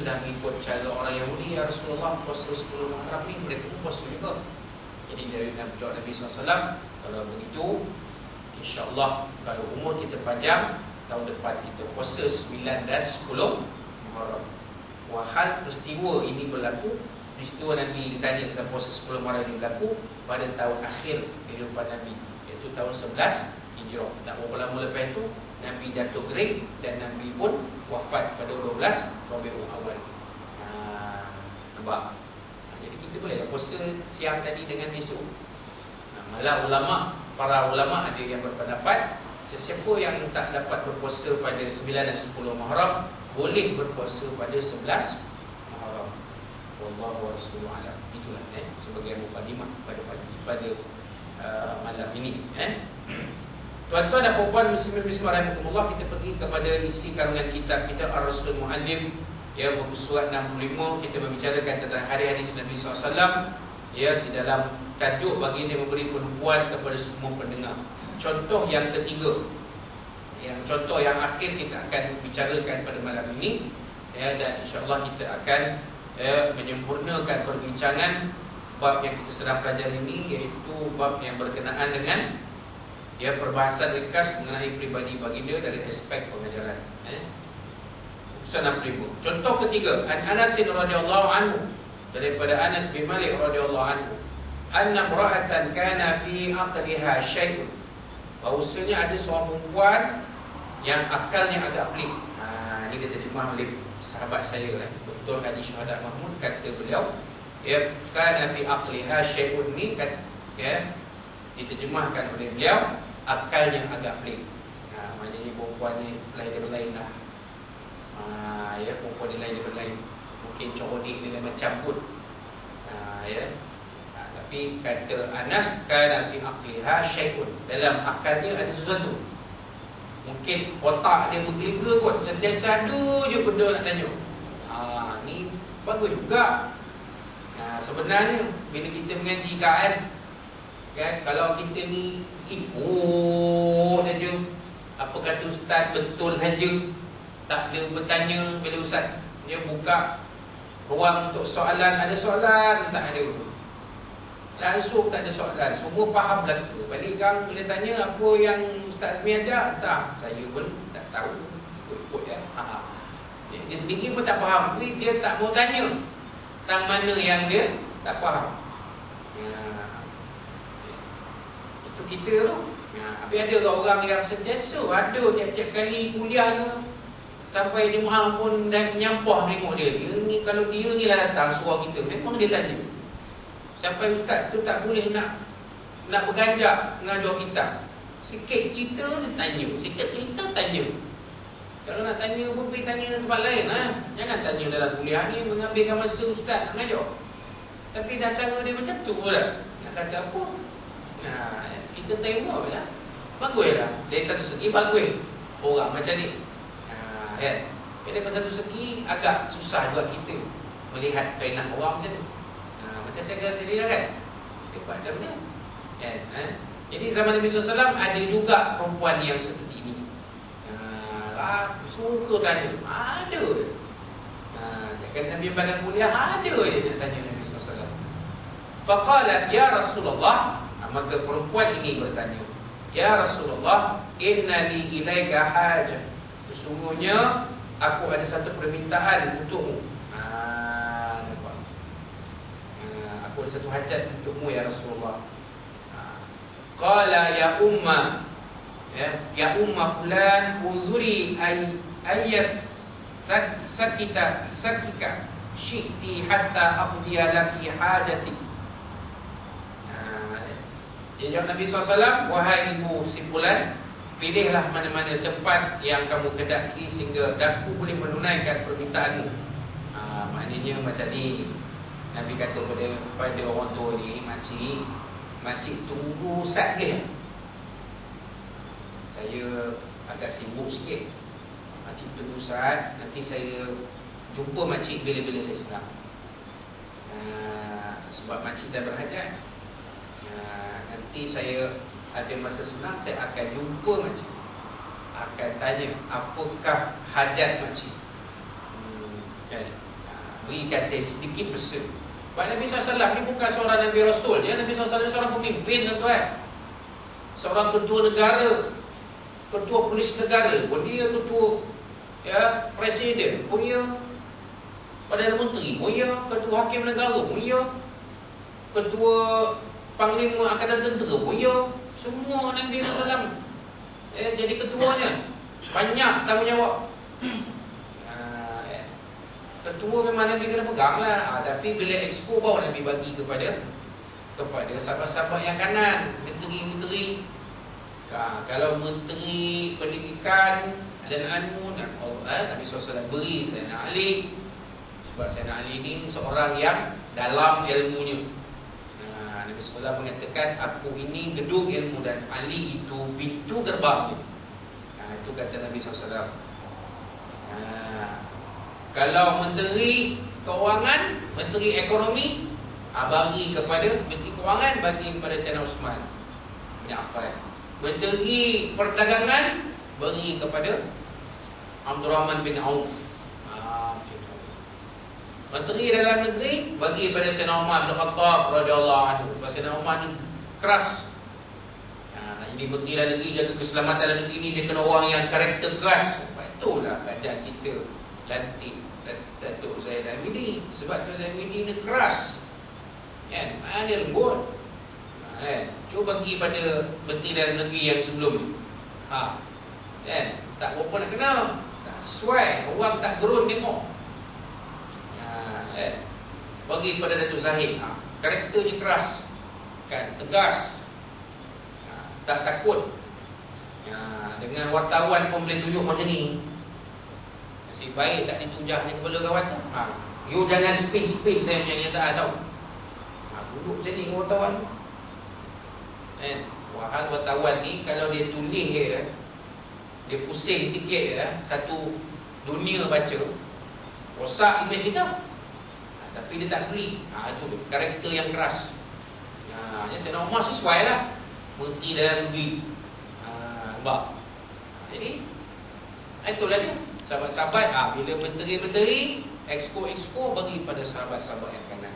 sudah mengikut cara orang Yahudi, ya Rasulullah, puasa 10 Muharram ni mereka pun puasa juga. Jadi dari Nabi SAW, kalau begitu, insya-Allah kalau umur kita panjang, tahun depan kita puasa 9 dan 10 Muharram. Wahal peristiwa ini berlaku, peristiwa Nabi ditanya tentang puasa 10 Muharram ini berlaku pada tahun akhir kehidupan Nabi, iaitu tahun 11 Hijrah. Tak berapa lama lepas itu Nabi jatuh gering dan Nabi pun wafat pada 12 Rabiul Awal. Nampak? Jadi kita boleh puasa siang tadi dengan esok. Malah para ulama ada yang berpendapat sesiapa yang tak dapat berpuasa pada 9 dan 10 Muharram boleh berpuasa pada 11 Muharram. Wallahu a'lam. Itulah sebagai mukadimah pada malam ini. Tuan-tuan dan puan-puan muslimin muslimat rahimakumullah, kita pergi kepada isi kandungan kita Ar-Rasul Muallim, ya, buku surat 65. Kita membicarakan tentang hadis Nabi SAW, ya, di dalam tajuk baginda memberi penumpuan kepada semua pendengar. Contoh yang ketiga, yang contoh yang akhir kita akan bicarakan pada malam ini, ya, dan insya-Allah kita akan menyempurnakan perbincangan bab yang kita sedang pelajari ini, iaitu bab yang berkenaan dengan perbahasan ringkas mengenai pribadi baginda dari aspek pengajaran. Urusan 65. Contoh ketiga, An Anas radhiyallahu anhu, daripada Anas bin Malik radhiyallahu anhu, anna imra'atan kana fi aqliha syai'un, bahawasanya ada seorang perempuan yang akalnya agak pelik. Ini dia terjemah oleh sahabat saya, Dr. Haji Syuhada Mahmud, kata beliau, kana fi aqliha syai'un ni, diterjemahkan oleh beliau, akalnya agak pelik. Maknanya perempuan ni lain daripada lain lah. Perempuan ni lain daripada lain. Mungkin corodik ni lain macam pun. Tapi kata Anas, kana fi aqliha syai'un, dalam akalnya ada sesuatu. Mungkin otak dia bergelega kot, sentiasa ada je benda nak tanya. Ni bagus juga. Sebenarnya bila kita mengaji kan, kalau kita ni ikut saja apa kata ustaz, betul saja, tak ada bertanya. Bila ustaz dia buka ruang untuk soalan, ada soalan, tak ada. Langsung tak ada soalan, semua faham belaka. Balik gang bila tanya apa yang Ustaz Azmi ajar, tak, saya pun tak tahu, ikut-ikut ya. Dia sendiri pun tak faham, dia tak mau tanya tentang mana yang dia tak faham. Itu kita tu. Tapi ada orang yang sentiasa, ada tiap-tiap kali kuliah tu, sampai jemaah pun dah menyampah tengok dia. Dia ni, kalau dia ni lah datang suruh kita, memang dia tanya. Sampai ustaz tu tak boleh nak berganjak mengajar kita. Sikit cerita dia tanya, sikit cerita tanya. Kalau nak tanya pun pergi tanya tempat lain lah. Jangan tanya dalam kuliah ni, mengambilkan masa ustaz nak mengajar. Tapi dah cara dia macam tu lah. Nak kata apa? Kita tengok lah. Bagus lah. Dari satu segi bagus orang macam ni. Dari satu segi agak susah juga kita melihat kainah orang macam tu. Macam saya kata tadi kan, dia buat macam ni. Jadi zaman Nabi SAW ada juga perempuan yang seperti ini. Suka tanya, ada. Kan Nabi pada kuliah ada dia nak tanya Nabi SAW. Faqalat ya Rasulullah, maka perempuan ini bertanya, ya Rasulullah, inna li ilaika hajah, sesungguhnya aku ada satu permintaan untukmu. Aku ada satu hajat untukmu ya Rasulullah. Qala ya umma, ya umma fulan, uzuri ayyas sakika syi'ti hatta aqdiya laki hajati. Dia jawab Nabi SAW, wahai ibu si fulan, pilihlah mana-mana tempat yang kamu kendaki sehingga aku boleh menunaikan permintaanmu. Maknanya macam ni, Nabi kata pada orang tua ni, makcik tunggu ustaz ke? Saya agak sibuk sikit. Makcik tunggu ustaz, nanti saya jumpa makcik bila-bila saya senang. Sebab makcik dah berhajat. Nanti saya ada masa senang, saya akan jumpa makcik, akan tanya apakah hajat makcik. Berikan saya sedikit pesan. Sebab Nabi SAW ni bukan seorang Nabi Rasul. Dia Nabi SAW seorang pemimpin, tuan-tuan. Seorang ketua negara, ketua polis negara, dia ketua presiden, dia Perdana Menteri, dia ketua hakim negara, dia ketua panglima angkatan tentera, dia semua Nabi SAW jadi ketuanya. Banyak tanggungjawab. Ketua memang Nabi kena pegang lah. Tapi bila expo baru Nabi bagi kepada sahabat-sahabat yang kanan, menteri-menteri. Kalau menteri pendidikan dan Nabi SAW beri Sayyidina Ali. Sebab Sayyidina Ali ni seorang yang dalam ilmunya. Nabi SAW mengatakan, aku ini gedung ilmu dan Ali itu pintu gerbangnya. Itu kata Nabi SAW. Kalau menteri keuangan, menteri ekonomi, bagi kepada menteri keuangan, bagi kepada Sayyidina Osman bin Affan. Menteri perdagangan, bagi kepada Abdul Rahman bin Auf. Menteri dalam negeri, bagi kepada Sayyidina Umar bin Khattab radhiyallahu anhu. Sayyidina Umar ni keras. Ini menteri dalam negeri, jaga keselamatan dalam negeri ni, dia kena orang yang karakter keras. Itulah kerajaan kita lantik Datuk Zaid Al-Midi. Sebab Datuk Zaid Al-Midi ni keras, kan? Dia lembut. Cuba bagi pada menteri dalam negeri yang sebelum ni, kan? Tak berapa nak kenal, tak sesuai, orang tak gerun tengok. Bagi pada Datuk Zahid, karakternya keras, kan? Tegas, tak takut. Dengan wartawan pun boleh tunjuk macam ni. Nasib baik tak ditujahnya kepala kawan tu. You jangan spin-spin saya punya kenyataan tau. Duduk macam ni wartawan tu. Wahal wartawan ni, kalau dia tulis dia pusing sikit satu dunia baca, rosak imej kita. Tapi dia tak beri. Itu karakter yang keras. Sayyidina Umar sesuai lah, menteri dalam negeri. Nampak? Jadi itulah dia. Sahabat-sahabat, bila menteri-menteri expo bagi pada sahabat-sahabat yang kanan.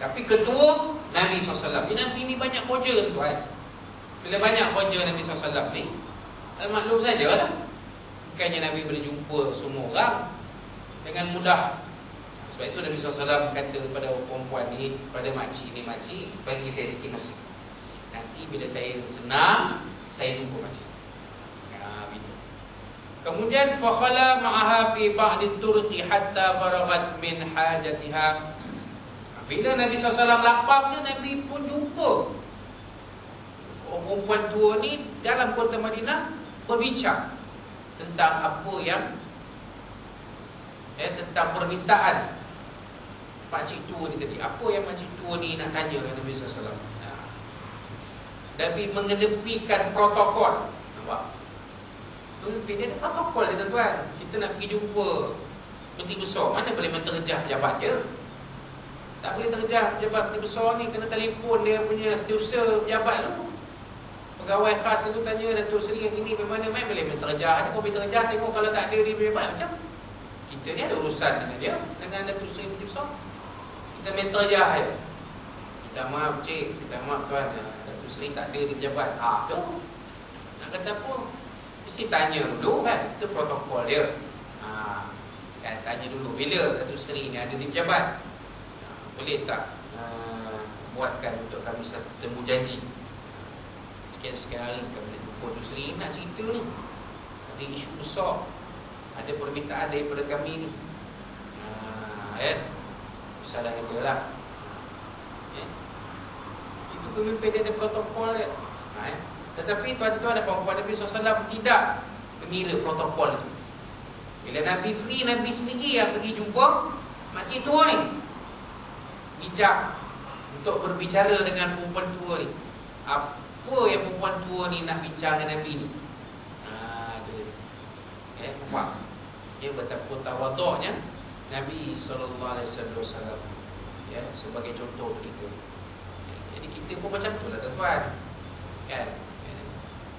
Tapi ketua Nabi SAW, Nabi ni banyak kerja, tuan. Bila banyak kerja Nabi SAW ni, maklum sajalah, bukannya Nabi boleh jumpa semua orang dengan mudah. Sebab itu Nabi SAW kata kepada perempuan ni, pada makcik ni, makcik, bagi saya sikit masa. Nanti bila saya senang, saya jumpa makcik. Kemudian fakhala ma'aha fi ba'di turqi hatta faraghat min hajatiha. Bila Nabi SAW lapar ni, Nabi pun jumpa perempuan tua ni dalam kota Madinah, berbincang tentang apa yang tentang permintaan makcik tua ni tadi. Apa yang makcik tua ni nak tanya Nabi SAW. Nabi mengedepikan protokol. Nampak? Dia ada protokol dia, tuan. Kita nak pergi jumpa menteri besar, mana boleh menterjah pejabat je. Tak boleh terjah pejabat menteri besar ni, kena telefon dia punya setiausaha pejabat tu. Pegawai khas tu tanya, Datuk Seri yang ini bagaimana, main boleh menterjah. Dia pun boleh terjah, tengok kalau tak ada dia pejabat macam. Kita ni ada urusan dengan dia, dengan Datuk Seri menteri besar. Kita menterjah je. Minta maaf cik, minta maaf tuan, Datuk Seri tak ada di pejabat. Tu nak kata apa? Mesti tanya dulu kan, itu protokol dia. Kan, tanya dulu bila Datuk Seri ni ada di pejabat. Boleh tak buatkan untuk kami satu temu janji, sekian-sekian hari kami jumpa Datuk Seri nak cerita ni, ada isu besar, ada permintaan daripada kami ni. Salah dia lah. Itu pemimpin dia ada protokol dia. Tetapi tuan-tuan dan puan-puan, Nabi SAW tidak mengira protokol itu. Bila Nabi free, Nabi sendiri yang pergi jumpa makcik tua ni, bijak untuk berbicara dengan perempuan tua ni. Apa yang perempuan tua ni nak bincang dengan Nabi ni? Nampak? Dia betapa tawaduknya Nabi SAW, sebagai contoh kita. Jadi kita pun macam tu lah, tuan-tuan. Kan?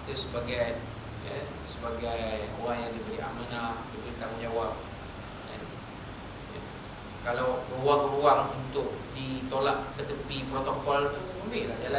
Dia sebagai sebagai orang yang diberi amanah, diberi tanggungjawab. Kalau ruang-ruang untuk ditolak ke tepi protokol tu, ambil lah jalan